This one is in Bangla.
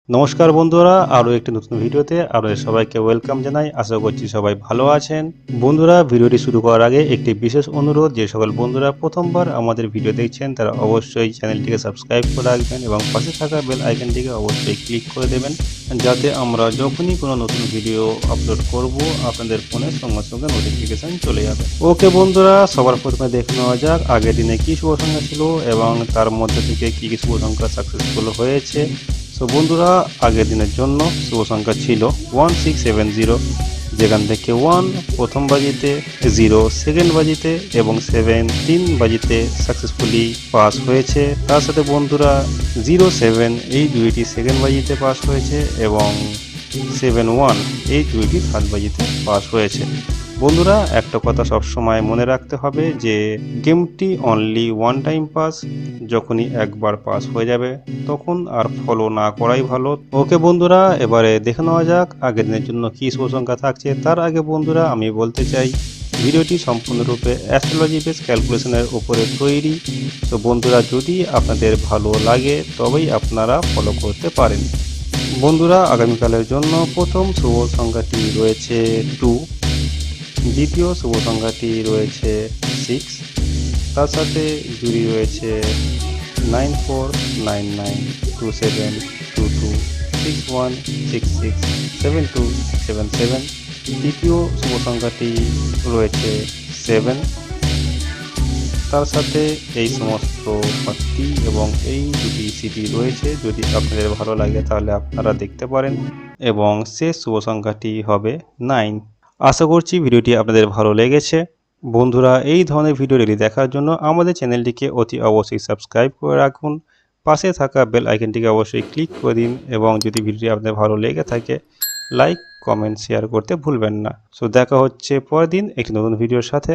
নমস্কার বন্ধুরা, আরও একটি নতুন ভিডিওতে আপনাদের সবাইকে ওয়েলকাম জানাই। আশা করছি সবাই ভালো আছেন। বন্ধুরা, ভিডিওটি শুরু করার আগে একটি বিশেষ অনুরোধ, যে সকল বন্ধুরা প্রথমবার আমাদের ভিডিও দেখছেন তারা অবশ্যই চ্যানেলটিকে সাবস্ক্রাইব করে রাখবেন এবং পাশে থাকা বেল আইকনটিকে অবশ্যই ক্লিক করে দেবেন, যাতে আমরা যখনই কোনো নতুন ভিডিও আপলোড করব আপনাদের ফোনে সঙ্গে সঙ্গে নোটিফিকেশান চলে যাবে। ওকে বন্ধুরা, সবার প্রথমে দেখে নেওয়া যাক আগের দিনে কী শুভ সংখ্যা ছিল এবং তার মধ্যে থেকে কী কী শুভ সংখ্যা সাকসেসফুল হয়েছে। সো বন্ধুরা, আগের দিনের জন্য শুভ সংখ্যা ছিল 1670, যেখান থেকে 1 প্রথম বাজিতে, 0 সেকেন্ড বাজিতে এবং 7 তিন বাজিতে সাকসেসফুলি পাস হয়েছে। তার সাথে বন্ধুরা 07 এই দুইটি সেকেন্ড বাজিতে পাস হয়েছে এবং 71 এই দুইটি থার্ড বাজিতে পাস হয়েছে। বন্ধুরা, একটা কথা সবসময় মনে রাখতে হবে যে গেমটি অনলি ওয়ান টাইম পাস। যখনই একবার পাস হয়ে যাবে তখন আর ফলো না করাই ভালো। ওকে বন্ধুরা, এবারে দেখে নেওয়া যাক আগের দিনের জন্য কী শুভ সংখ্যা থাকছে। তার আগে বন্ধুরা আমি বলতে চাই, ভিডিওটি সম্পূর্ণরূপে অ্যাস্ট্রোলজি বেস ক্যালকুলেশনের উপরে তৈরি। তো বন্ধুরা, যদি আপনাদের ভালো লাগে তবেই আপনারা ফলো করতে পারেন। বন্ধুরা, আগামীকালের জন্য প্রথম শুভ সংখ্যাটি রয়েছে 2, দ্বিতীয় শুভ সংখ্যাটি রয়েছে 6, তার সাথে জুড়ি রয়েছে 949922272261667277। তৃতীয় শুভ সংখ্যাটি রয়েছে 7, তার সাথে এই সমস্ত 5টি এবং এই দুটি সিটি রয়েছে। যদি আপনাদের ভালো লাগে তাহলে আপনারা দেখতে পারেন এবং শেষ শুভ সংখ্যাটি হবে 9। আশা করছি ভিডিওটি আপনাদের ভালো লেগেছে। বন্ধুরা, এই ধরনের ভিডিও ডেইলি দেখার জন্য আমাদের চ্যানেলটিকে অতি অবশ্যই সাবস্ক্রাইব করে রাখুন, পাশে থাকা বেল আইকনটিকে অবশ্যই ক্লিক করে দিন এবং যদি ভিডিওটি আপনাদের ভালো লেগে থাকে লাইক, কমেন্ট, শেয়ার করতে ভুলবেন না। সো দেখা হচ্ছে পরের দিন একটি নতুন ভিডিওর সাথে।